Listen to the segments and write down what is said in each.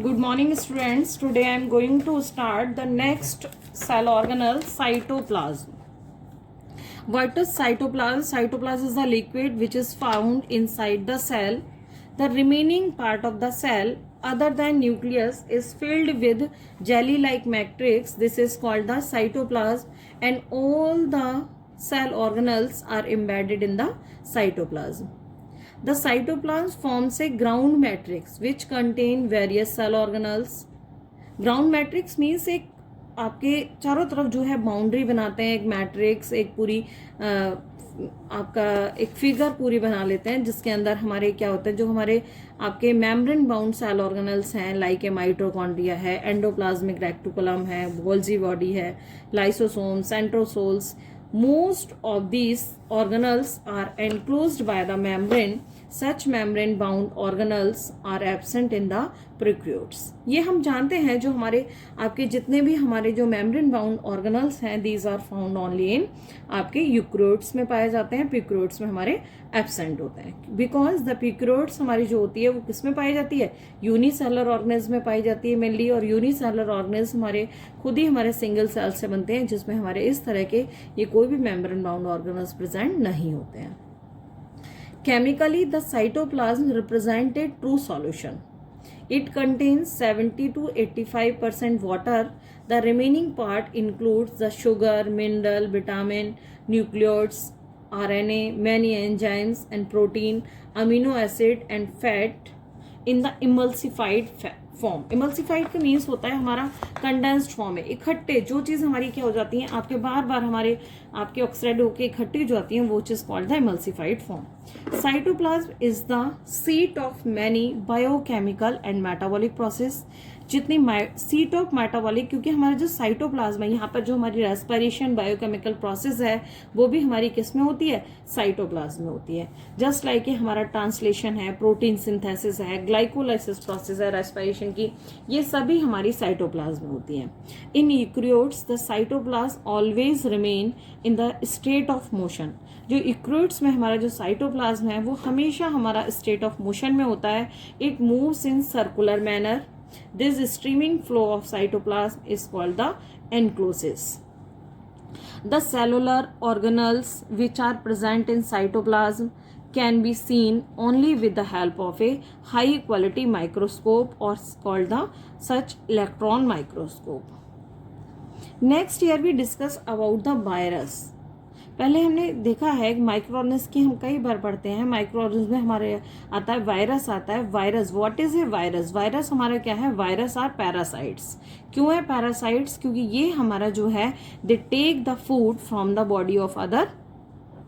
Good morning, students. Today I am going to start the next cell organelle, cytoplasm. What is cytoplasm? Cytoplasm is the liquid which is found inside the cell. The remaining part of the cell, other than nucleus, is filled with jelly-like matrix. This is called the cytoplasm, and all the cell organelles are embedded in the cytoplasm. The cytoplasm forms a ground matrix which contain various cell organelles. Ground matrix means एक आपके चारों तरफ जो है boundary बनाते हैं, एक matrix, एक पूरी आपका एक फिगर पूरी बना लेते हैं जिसके अंदर हमारे क्या होता है, जो हमारे आपके मेम्ब्रेन बाउंड सेल ऑर्गेनल्स हैं, लाइक ए माइटोकॉन्ड्रिया है, एंडोप्लाज्मिक रेक्टिकुलम है, गोल्जी बॉडी है, lysosome, सेंट्रोसोल्स. Most of these organelles are enclosed by the membrane. Such membrane bound organelles are absent in the prokaryotes. ये हम जानते हैं, जो हमारे आपके जितने भी हमारे जो membrane bound organelles हैं, these are found only in आपके यूकैरियोट्स में पाए जाते हैं, प्रोकैरियोट्स में हमारे एब्सेंट होते हैं. बिकॉज द प्रोकैरियोट्स हमारी जो होती है वो किस में पाई जाती है, यूनिसेलर ऑर्गेनिज्म में पाई जाती है मेनली, और यूनिसेलर ऑर्गेनिज्म हमारे खुद ही हमारे सिंगल सेल से बनते हैं जिसमें हमारे इस तरह के ये कोई भी मेम्ब्रेन बाउंड ऑर्गेनल्स प्रेजेंट नहीं होते हैं. Chemically, the cytoplasm represents a true solution. It contains 70 to 85% water. The remaining part includes the sugar, mineral, vitamin, nucleotides, RNA, many enzymes and protein, amino acid and fat in the emulsified form. Emulsified का means होता है हमारा condensed form है, इकट्ठे जो चीज़ हमारी क्या हो जाती है आपके बार बार हमारे आपके ऑक्साइड होके इकट्ठी हो जाती हैं, वो चीज़ called the emulsified form. Cytoplasm is the seat of many biochemical and metabolic process. जितनी सीट ऑफ मेटाबॉलिक, क्योंकि हमारा जो साइटोप्लाज्म है यहाँ पर जो हमारी रेस्पिरेशन बायोकेमिकल प्रोसेस है वो भी हमारी किस में होती है, साइटोप्लाज्म में होती है. जस्ट लाइक हमारा ट्रांसलेशन है, प्रोटीन सिंथेसिस है, ग्लाइकोलाइसिस प्रोसेस है रेस्पिरेशन की, ये सभी हमारी साइटोप्लाज्म में होती है. In eukaryotes the cytoplasm always remain in the state of motion. जो यूकैरियोट्स में हमारा जो साइटोप्लाज्म है वो हमेशा हमारा स्टेट ऑफ मोशन में होता है. It moves in circular manner. This streaming flow of cytoplasm is called the encloses. The cellular organelles which are present in cytoplasm can be seen only with the help of a high quality microscope, or called the such electron microscope. Next here we discuss about the virus. पहले हमने देखा है micro organism की हम कई बार पढ़ते हैं. Micro organism में हमारे आता है वायरस, आता है virus. What is a virus? Virus हमारा क्या है, वायरस आर पैरासाइट्स. क्यों है पैरासाइट्स? क्योंकि ये हमारा जो है they take the food from the body of other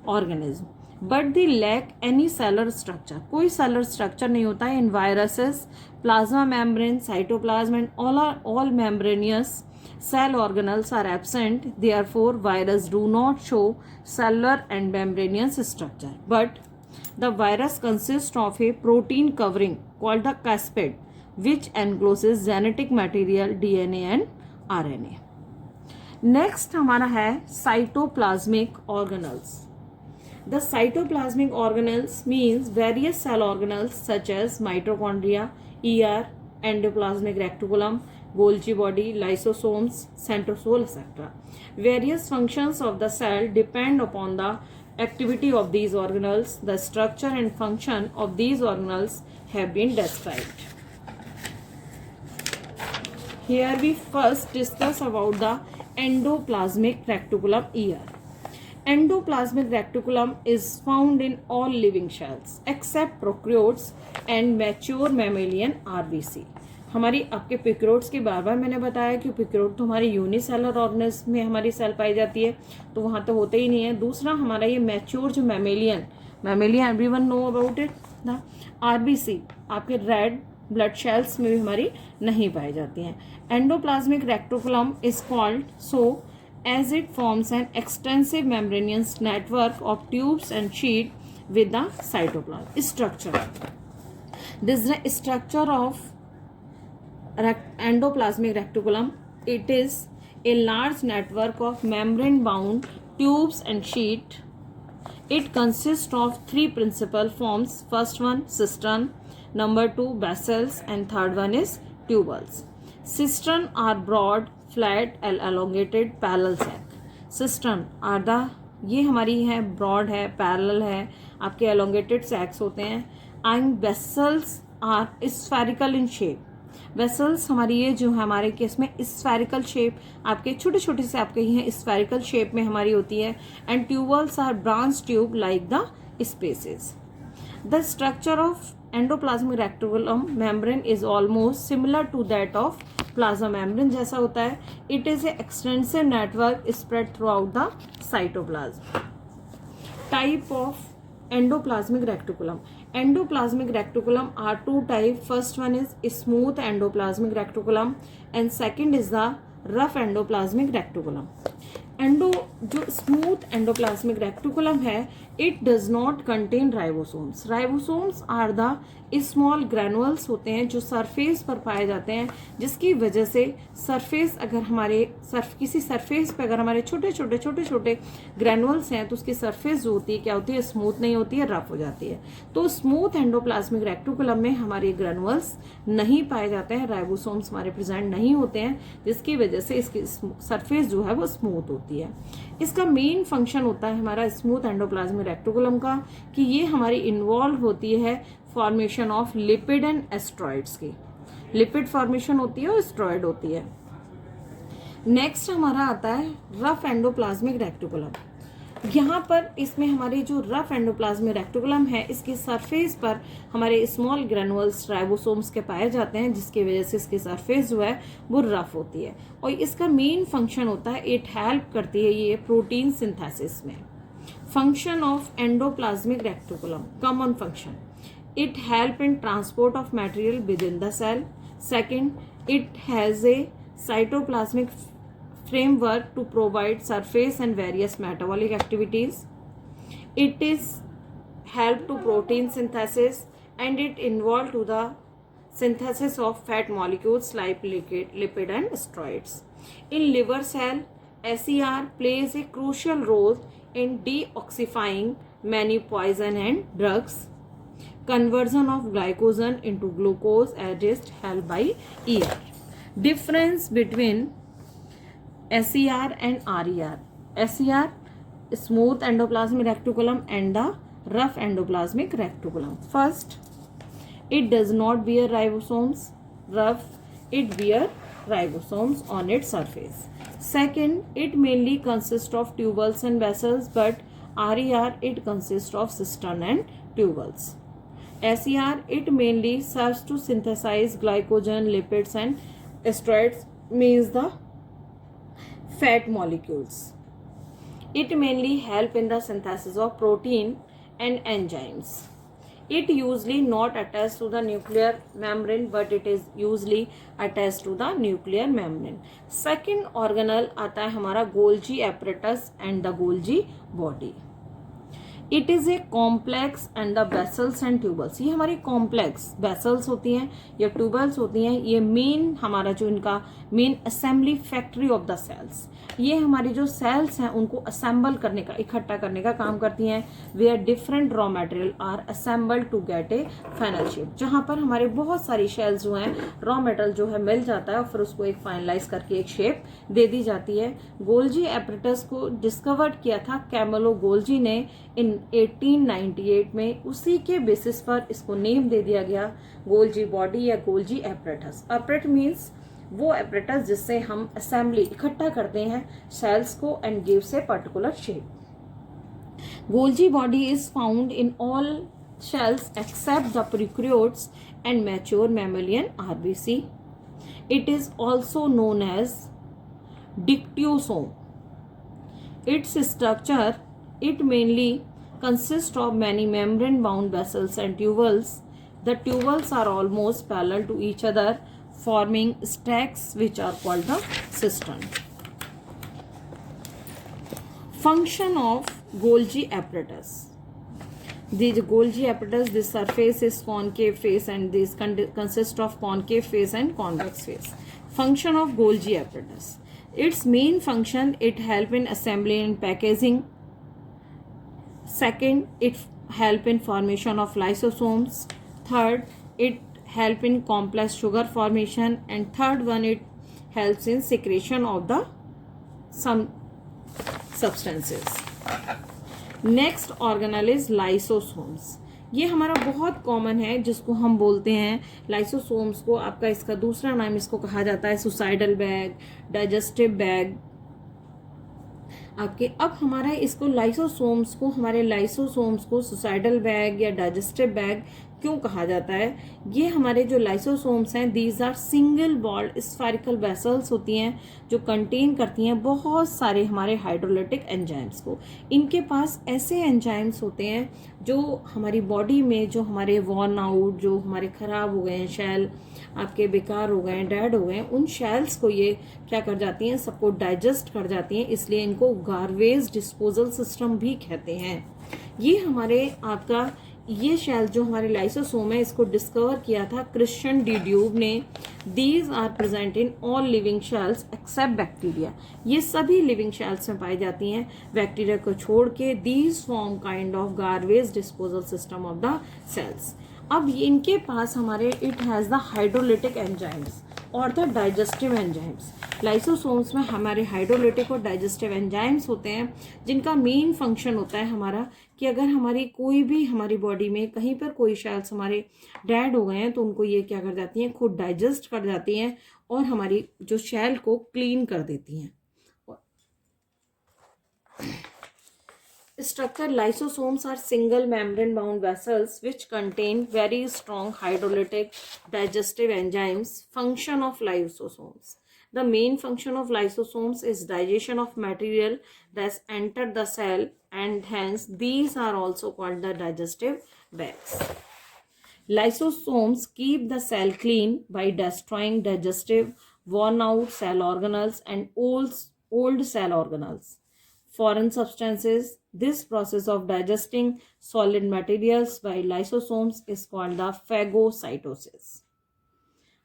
organism, but they lack any cellular structure. कोई सेलर स्ट्रक्चर नहीं होता है in viruses. Plasma membrane, cytoplasm and all membranous cell organelles are absent. Therefore, virus do not show cellular and membranous structure. But the virus consists of a protein covering called the caspid, which encloses genetic material DNA and RNA. Next हमारा है cytoplasmic organelles. The cytoplasmic organelles means various cell organelles such as mitochondria, ER, endoplasmic reticulum, Golgi body, lysosomes, centrosome, etc. Various functions of the cell depend upon the activity of these organelles. The structure and function of these organelles have been described. Here we first discuss about the endoplasmic reticulum ER. Endoplasmic reticulum is found in all living cells except prokaryotes and mature mammalian RBC. हमारी आपके prokaryotes की बार बार मैंने बताया कि prokaryote तो हमारी unicellular organism में हमारी सेल पाई जाती है, तो वहाँ तो होते ही नहीं है. दूसरा हमारा ये मैच्योर जो mammalian everyone know about it ना. आरबीसी आपके रेड ब्लड सेल्स में भी हमारी नहीं पाई जाती हैं. Endoplasmic reticulum is called so as it forms an extensive membranous network of tubes and sheet with the cytoplasm structure. This is the structure of endoplasmic reticulum. It is a large network of membrane bound tubes and sheet. It consists of three principal forms. First one cistern, number two vessels, and third one is tubules. Cistern are broad, flat, elongated, parallel sac. Cistern are the, ये हमारी है broad है, parallel है, आपके elongated sacs होते हैं. And vessels are spherical in shape. Vessels हमारी ये जो है हमारे केस में स्फेरिकल शेप, आपके छोटे छोटे से आपके ये स्फेरिकल शेप में हमारी होती है. And tubules are branch tube like the spaces. The structure of endoplasmic reticulum membrane is almost similar to that of plasma membrane जैसा होता है. It is a extensive network spread through out the cytoplasm. Type of endoplasmic reticulum. Endoplasmic reticulum are two types. First one is smooth endoplasmic reticulum and second is the rough endoplasmic reticulum. जो smooth endoplasmic reticulum है, it does not contain ribosomes. Ribosomes are the small granules होते हैं जो surface पर पाए जाते हैं, जिसकी वजह से सरफेस अगर हमारे किसी सरफेस पे अगर हमारे छोटे छोटे ग्रैनुअल्स हैं तो उसकी सरफेस जो होती है क्या होती है, स्मूथ नहीं होती है, रफ हो जाती है. तो स्मूथ एंडोप्लाज्मिक रेक्टिकुलम में हमारे ग्रैनुअल्स नहीं पाए जाते हैं, राइबोसोम्स हमारे प्रेजेंट नहीं होते हैं, जिसकी वजह से इसकी सरफेस जो है वो स्मूथ होती है. इसका मेन फंक्शन होता है हमारा स्मूथ एंडोप्लाज्मिक रेक्टिकुलम का कि ये हमारी इन्वॉल्व होती है formation of lipid and asteroids की. लिपिड फॉर्मेशन होती है और एस्ट्रॉइड होती है. नेक्स्ट हमारा आता है रफ एंडोप्लाज्मिक रेक्टिकुलम. यहाँ पर इसमें हमारे जो रफ एंडोप्लाज्मिक रेक्टिकुलम है, इसकी सरफेस पर हमारे स्मॉल ग्रैनुअल्स राइबोसोम्स के पाए जाते हैं, जिसकी वजह से इसकी सरफेस जो है वो रफ होती है. और इसका मेन फंक्शन होता है, इट हेल्प करती है ये प्रोटीन सिंथेसिस में. Function of endoplasmic reticulum, common function, it help in transport of material within the cell. Second, it has a cytoplasmic framework to provide surface and various metabolic activities. It is help to protein synthesis and it involved to the synthesis of fat molecules like lipid and steroids. In liver cell, SER plays a crucial role in deoxifying many poison and drugs. Conversion of glycogen into glucose is helped by ER. Difference between SER and RER. SER, smooth endoplasmic reticulum, and the rough endoplasmic reticulum. First, it does not bear ribosomes. Rough, it bear ribosomes on its surface. Second, it mainly consists of tubules and vessels, but RER, it consists of cistern and tubules. SER, it mainly serves to synthesize glycogen, lipids and steroids, means the fat molecules. It mainly help in the synthesis of protein and enzymes. It usually not attached to the nuclear membrane, but it is usually attached to the nuclear membrane. Second organelle आता है हमारा Golgi apparatus and the Golgi body. It is a complex and the vessels and tubules. ये हमारी complex vessels होती हैं या tubules होती हैं. ये मेन हमारा जो इनका main assembly factory of the cells, ये हमारी जो सेल्स हैं उनको असेंबल करने का, इकट्ठा करने का काम करती हैं. Where different raw material are assembled to get a final shape. जहाँ पर हमारे बहुत सारी शेल्स जो हैं रॉ मटेरियल जो है मिल जाता है और फिर उसको एक फाइनलाइज करके एक शेप दे दी जाती है. गोल्जी एपरेटस को डिस्कवर्ड किया था कैमेलो गोल्जी ने इन 1898 में. उसी के बेसिस पर इसको नेम दे दिया गया गोल्जी बॉडी या गोल्जी एपरेटस. एपरेट मीन्स वो एपरेटस जिससे हम असेंबली इकट्ठा करते हैं सेल्स को and gives a particular shape. Golgi body is found in all shells except the prokaryotes and mature mammalian RBC. It is also known as dictyosome. Its structure, it mainly consists of many membrane-bound vessels and tubules. The tubules are almost parallel to each other, forming stacks which are called the cistern. Function of Golgi apparatus. The Golgi apparatus, this surface is concave face and this consists of concave face and convex face. Function of Golgi apparatus. Its main function, it help in assembly and packaging. Second, it help in formation of lysosomes. Third, it help in complex sugar formation, and third one, it helps in secretion of the some substances. Next organelle is lysosomes. ये हमारा बहुत common है, जिसको हम बोलते हैं lysosomes को. आपका इसका दूसरा नाम इसको कहा जाता है सुसाइडल बैग, डाइजेस्टिव बैग आपके. अब हमारा इसको लाइसोसोम्स को, हमारे लाइसोसोम्स को सुसाइडल बैग या डाइजेस्टिव बैग क्यों कहा जाता है? ये हमारे जो लाइसोसोम्स हैं, these are single walled spherical vessels होती हैं जो कंटेन करती हैं बहुत सारे हमारे हाइड्रोलिटिक एंजाइम्स को. इनके पास ऐसे एंजाइम्स होते हैं जो हमारी बॉडी में, जो हमारे वॉर्न आउट, जो हमारे खराब हो गए हैं शेल, आपके बेकार हो गए हैं, डेड हो गए हैं, उन शेल्स को ये क्या कर जाती हैं, सबको डाइजेस्ट कर जाती हैं. इसलिए इनको गार्बेज डिस्पोजल सिस्टम भी कहते हैं. ये हमारे आपका ये शेल जो हमारे लाइसोसोम है, इसको डिस्कवर किया था क्रिश्चियन डी ड्यूब ने. These are present in all living cells except bacteria. ये सभी लिविंग शेल्स में पाई जाती हैं बैक्टीरिया को छोड़ के. These form kind of garbage disposal system of the cells. अब इनके पास हमारे it has the hydrolytic enzymes और द डाइजेस्टिव एंजाइम्स. लाइसोसोम्स में हमारे हाइड्रोलिटिक और डाइजेस्टिव एंजाइम्स होते हैं, जिनका मेन फंक्शन होता है हमारा कि अगर हमारी कोई भी हमारी बॉडी में कहीं पर कोई सेल्स हमारे डेड हो गए हैं, तो उनको ये क्या कर जाती हैं, खुद डाइजेस्ट कर जाती हैं और हमारी जो सेल को क्लीन कर देती हैं. Structure: lysosomes are single membrane bound vessels which contain very strong hydrolytic digestive enzymes. Function of lysosomes: the main function of lysosomes is digestion of material that's entered the cell, and hence these are also called the digestive bags. Lysosomes keep the cell clean by destroying digestive worn out cell organelles and old cell organelles, foreign substances. This process of digesting solid materials by lysosomes is called the phagocytosis.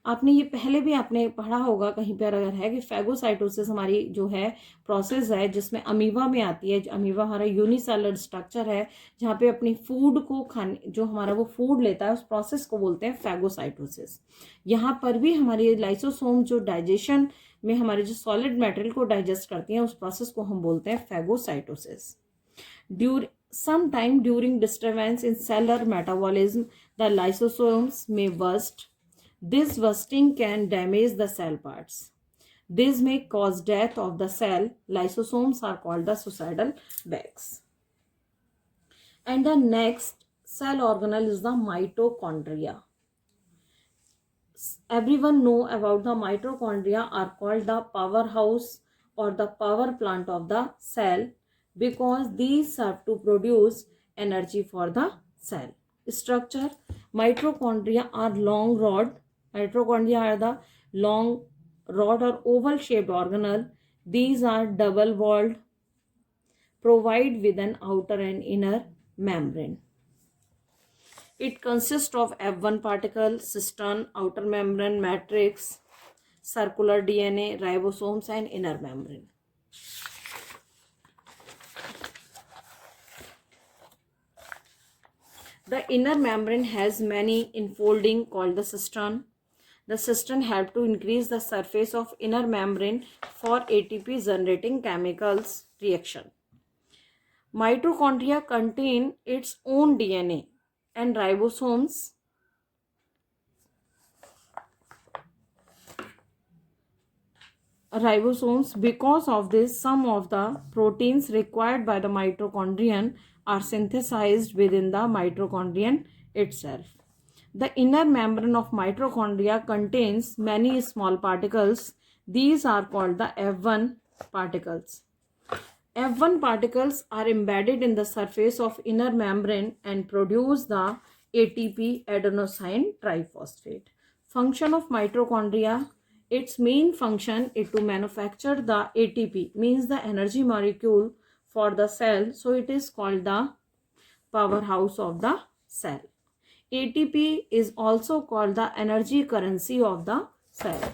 आपने ये पहले भी आपने पढ़ा होगा कहीं पर अगर है कि फैगोसाइटोसिस हमारी जो है प्रोसेस है, जिसमें अमीबा में आती है. अमीबा हमारा यूनिसेलुलर स्ट्रक्चर है, जहाँ पे अपनी फूड को खाने, जो हमारा वो फूड लेता है, उस प्रोसेस को बोलते हैं फैगोसाइटोसिस. यहाँ पर भी हमारी लाइसोसोम जो डाइजेशन में हमारे जो सॉलिड मटेरियल को डाइजेस्ट करती हैं, उस प्रोसेस को हम बोलते हैं phagocytosis. Sometime during disturbance in cellular metabolism, the lysosomes may burst. This bursting can damage the cell parts. This may cause death of the cell. Lysosomes are called the suicidal bags. And the next cell organelle is the mitochondria. Everyone know about the mitochondria are called the powerhouse or the power plant of the cell, because these serve to produce energy for the cell. Structure: mitochondria are long rod. Mitochondria are the long rod or oval shaped organelle. These are double walled, provide with an outer and inner membrane. It consists of F1 particle, cistern, outer membrane, matrix, circular DNA, ribosomes, and inner membrane. The inner membrane has many enfolding called the cistern. The cistern help to increase the surface of inner membrane for ATP generating chemicals reaction. Mitochondria contain its own DNA and ribosomes Because of this, some of the proteins required by the mitochondrion are synthesized within the mitochondrion itself. The inner membrane of mitochondria contains many small particles. These are called the F1 particles. F1 particles are embedded in the surface of inner membrane and produce the ATP, adenosine triphosphate. Function of mitochondria: its main function is to manufacture the ATP, means the energy molecule for the cell, so it is called the powerhouse of the cell. ATP is also called the energy currency of the cell.